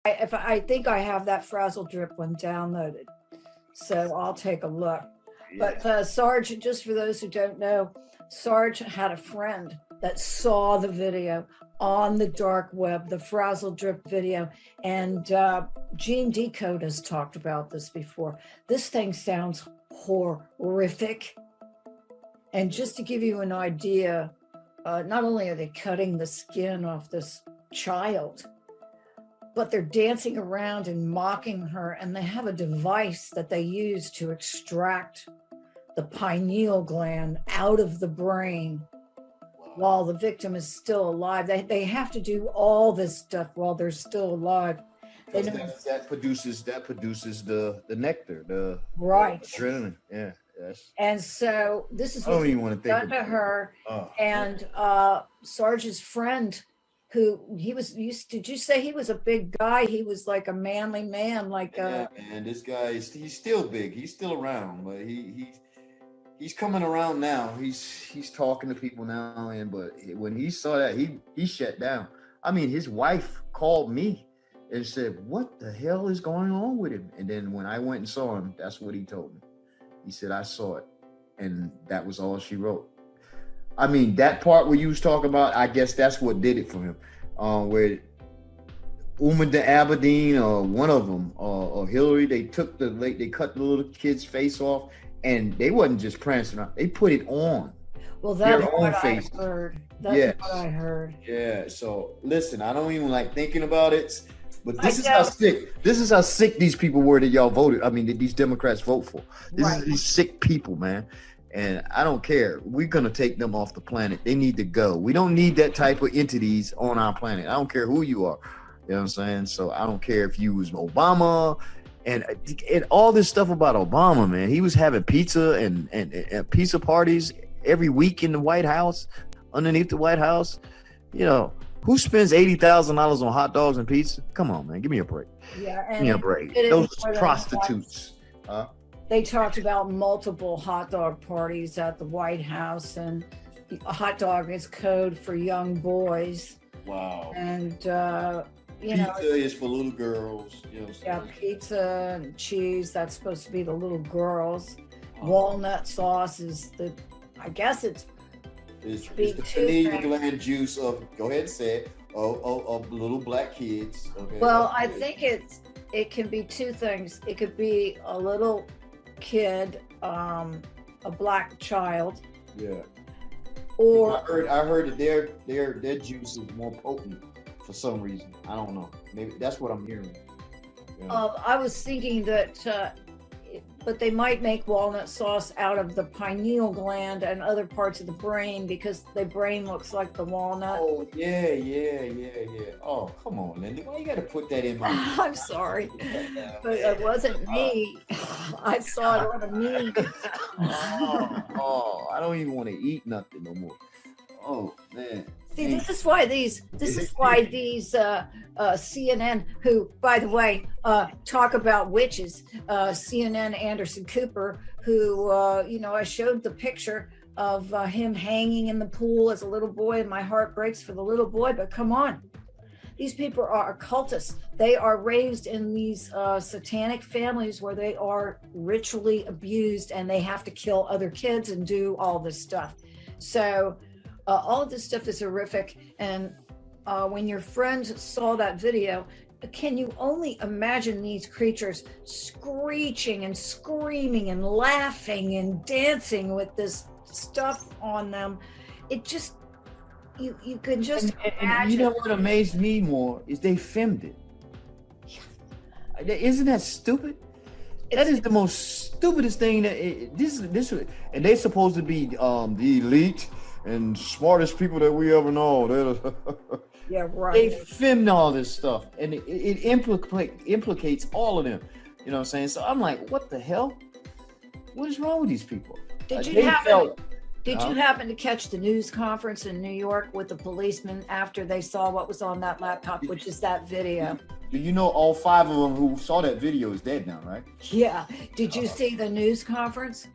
I think I have that Frazzle Drip one downloaded, so I'll take a look. Yeah. But Sarge, just for those who don't know, Sarge had a friend that saw the video on the dark web, the Frazzle Drip video, and Gene Decode has talked about this before. This thing sounds horrific. And just to give you an idea, not only are they cutting the skin off this child, but they're dancing around and mocking her, and they have a device that they use to extract the pineal gland out of the brain while the victim is still alive. They have to do all this stuff while they're still alive. That produces the nectar, the right adrenaline. Yeah. Yes. And so this is I don't even want to done think to her. And Sarge's friend, who did you say he was a big guy? He was like a manly man, like man, this guy he's still big. He's still around, but he's coming around now. He's talking to people now, but when he saw that, he shut down. I mean, his wife called me and said, "What the hell is going on with him?" And then when I went and saw him, that's what he told me. He said, "I saw it," and that was all she wrote. I mean, that part where you was talking about, I guess that's what did it for him. Where Umar Aberdeen, or one of them, or Hillary, they cut the little kid's face off, and they wasn't just prancing around; they put it on. Well, that's what I heard. That's what I heard. Yeah. So listen, I don't even like thinking about it, but this is how sick. This is how sick these people were that y'all voted. I mean, that these Democrats vote for. This is these sick people, man. And I don't care. We're going to take them off the planet. They need to go. We don't need that type of entities on our planet. I don't care who you are. You know what I'm saying? So I don't care if you was Obama and all this stuff about Obama, man. He was having pizza and pizza parties every week in the White House, underneath the White House. You know, who spends $80,000 on hot dogs and pizza? Come on, man. Give me a break. Yeah. Give me a break. Those prostitutes. They talked about multiple hot dog parties at the White House, and a hot dog is code for young boys. Wow. And, pizza is for little girls. You know what I'm saying? Pizza and cheese, that's supposed to be the little girls. Walnut sauce is I guess it's the Canadian gland juice of, go ahead and say it, of little black kids. Okay. Well, I think it can be two things. It could be a little kid, a black child. Yeah. Or I heard that their juice is more potent for some reason. I don't know. Maybe that's what I'm hearing. Yeah. I was thinking that, but they might make walnut sauce out of the pineal gland and other parts of the brain, because the brain looks like the walnut. Oh, yeah. Oh, come on, Linda. Why you got to put that in my... I'm sorry, but it wasn't me. I saw it on a meme. I don't even want to eat nothing no more. Oh, man. See, this is why these CNN, who, by the way, talk about witches, CNN Anderson Cooper, who, I showed the picture of him hanging in the pool as a little boy, and my heart breaks for the little boy, but come on. These people are occultists. They are raised in these satanic families where they are ritually abused, and they have to kill other kids and do all this stuff. So all of this stuff is horrific. And when your friend saw that video, can you only imagine these creatures screeching and screaming and laughing and dancing with this stuff on them? It just, you can just imagine. And you know what amazed me more is they filmed it. Yeah. Isn't that stupid? That is the most stupidest thing this, and they're supposed to be the elite and smartest people that we ever know. Yeah, right. They filmed all this stuff, and it implicates all of them. You know what I'm saying? So I'm like, what the hell? What is wrong with these people? Did you happen to catch the news conference in New York with the policemen after they saw what was on that laptop, which is that video? Do you know all 5 of them who saw that video is dead now, right? Yeah. Did you see the news conference?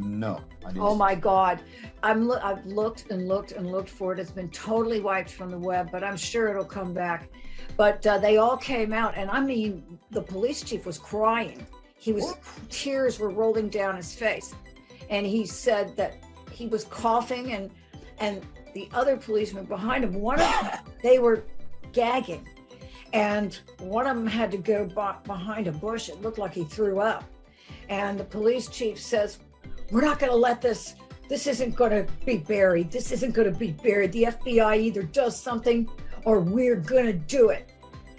No, I didn't. Oh my God. I've looked and looked and looked for it. It's been totally wiped from the web, but I'm sure it'll come back. But they all came out, and I mean, the police chief was crying. Tears were rolling down his face. And he said that he was coughing, and the other policemen behind him, they were gagging. And one of them had to go behind a bush. It looked like he threw up. And the police chief says, we're not going to let this isn't going to be buried. This isn't going to be buried. The FBI either does something or we're going to do it.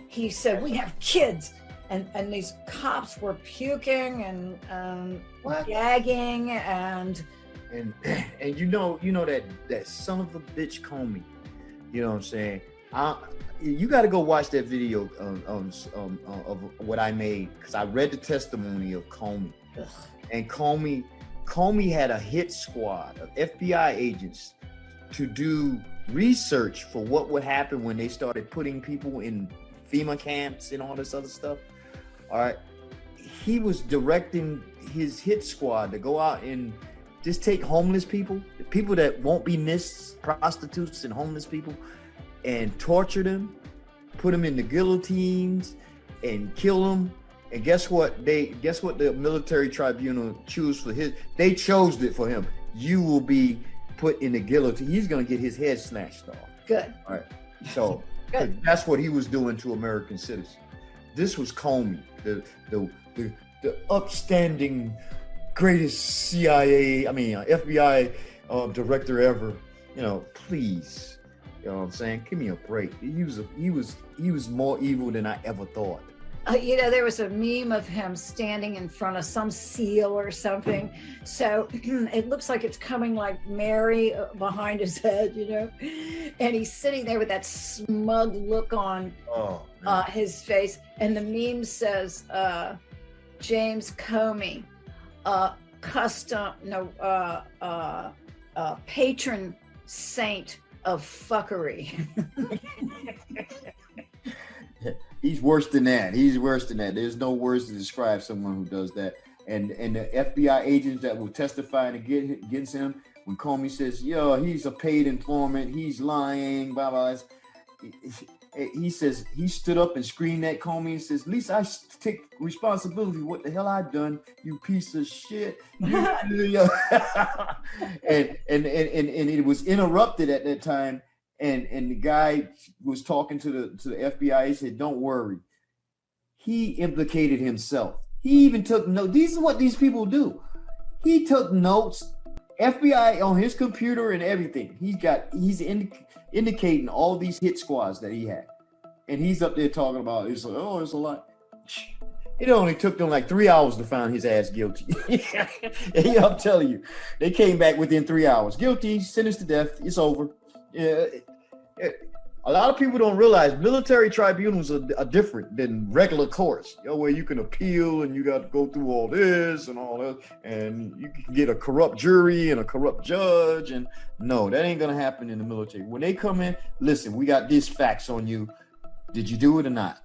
He said, we have kids. And these cops were puking and gagging and you know that son of a bitch Comey. You know what I'm saying? You got to go watch that video of what I made, because I read the testimony of Comey. Ugh. And Comey had a hit squad of FBI agents to do research for what would happen when they started putting people in FEMA camps and all this other stuff. All right. He was directing his hit squad to go out and just take homeless people that won't be missed, prostitutes and homeless people, and torture them, put them in the guillotines and kill them. And guess what the military tribunal they chose it for him. You will be put in the guillotine. He's going to get his head snatched off. Good. All right. So that's what he was doing to American citizens. This was Comey, the upstanding greatest FBI director ever. You know, please. You know what I'm saying? Give me a break. He was more evil than I ever thought. There was a meme of him standing in front of some seal or something. So it looks like it's coming like Mary behind his head, and he's sitting there with that smug look on his face. And the meme says, James Comey, patron saint of fuckery. He's worse than that. There's no words to describe someone who does that. And the FBI agents that will testify against him, when Comey says, he's a paid informant, he's lying, blah, blah, blah. He says, he stood up and screamed at Comey and says, at least I take responsibility for what the hell I've done, you piece of shit. and it was interrupted at that time. And the guy was talking to the FBI. He said, don't worry. He implicated himself. He even took notes. These are what these people do. He took notes, FBI on his computer and everything. He's indicating all these hit squads that he had. And he's up there talking about, it's like, it's a lot. It only took them like 3 hours to find his ass guilty. I'm telling you, they came back within 3 hours. Guilty, sentenced to death. It's over. Yeah. A lot of people don't realize military tribunals are different than regular courts, where you can appeal and you got to go through all this and all that, and you can get a corrupt jury and a corrupt judge. And no, that ain't gonna happen in the military. When they come in, listen, we got these facts on you. Did you do it or not?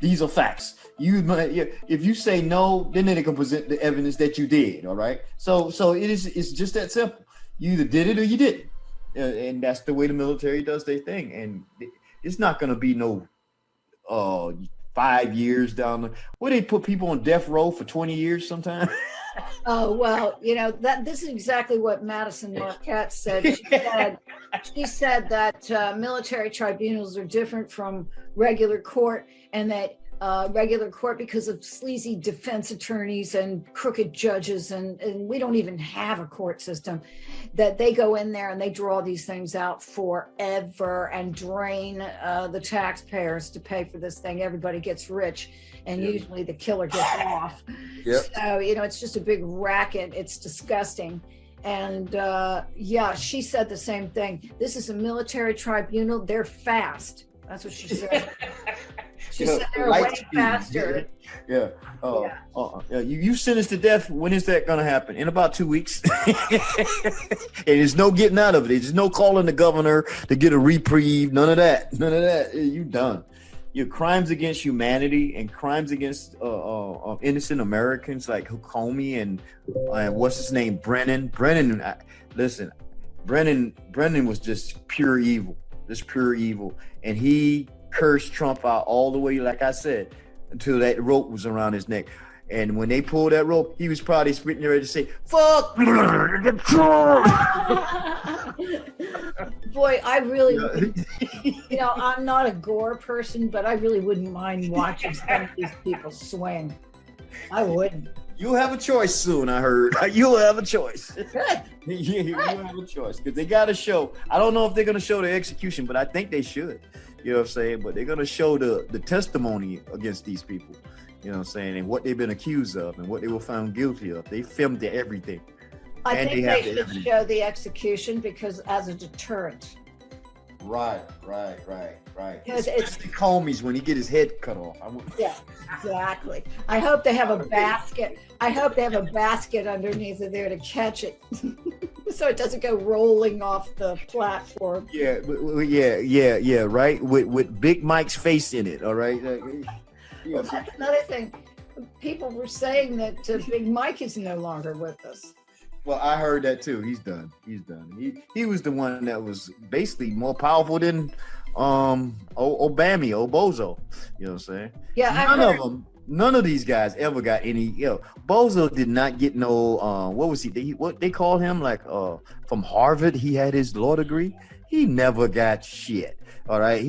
These are facts. If you say no, then they can present the evidence that you did. All right. So it's just that simple. You either did it or you didn't. And that's the way the military does their thing. And it's not going to be no 5 years down where they put people on death row for 20 years sometimes. Oh, well, this is exactly what Madison Marquette said. She said that military tribunals are different from regular court, and that regular court, because of sleazy defense attorneys and crooked judges, and we don't even have a court system, that they go in there and they draw these things out forever and drain the taxpayers to pay for this thing. Everybody gets rich, and usually the killer gets off. Yep. So, it's just a big racket. It's disgusting. And she said the same thing. This is a military tribunal. They're fast. That's what she said. She said they're way faster. Yeah. You sentenced to death. When is that going to happen? In about 2 weeks. And there's no getting out of it. There's no calling the governor to get a reprieve. None of that. You done. crimes against humanity and crimes against innocent Americans like Comey and what's his name, Brennan. Listen, Brennan was just pure evil, and he cursed Trump out all the way, like I said, until that rope was around his neck. And when they pulled that rope, he was probably spitting ready to say, "Fuck." Boy, I really, I'm not a gore person, but I really wouldn't mind watching some of these people swing. I wouldn't. You'll have a choice soon, I heard. You'll have a choice. Good. You'll have a choice because they got to show. I don't know if they're going to show the execution, but I think they should. You know what I'm saying? But they're going to show the testimony against these people. You know what I'm saying? And what they've been accused of and what they were found guilty of. They filmed everything. I think they should show the execution because as a deterrent. Right. Because it's the Comey's when he get his head cut off. Yeah, exactly. I hope they have a basket. I hope they have a basket underneath of there to catch it, so it doesn't go rolling off the platform. Yeah, right. With Big Mike's face in it. All right. Well, that's another thing. People were saying that Big Mike is no longer with us. Well, I heard that too. He's done. He was the one that was basically more powerful than Bozo. You know what I'm saying? Yeah, None of these guys ever got any. Bozo did not get no. What was he? What they called him? Like from Harvard, he had his law degree. He never got shit. All right,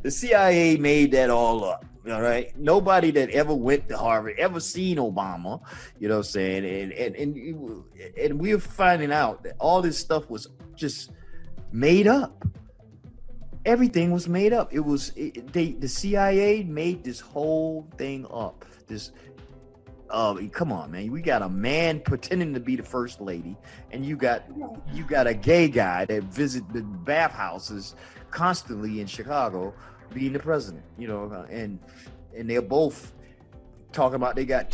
the CIA made that all up. All right, nobody that ever went to Harvard ever seen Obama. You know what I'm saying? And we're finding out that all this stuff was just made up. Everything was made up. The CIA made this whole thing up. Come on, man. We got a man pretending to be the first lady, and you got a gay guy that visit the bathhouses constantly in Chicago being the president, and they're both talking about they got two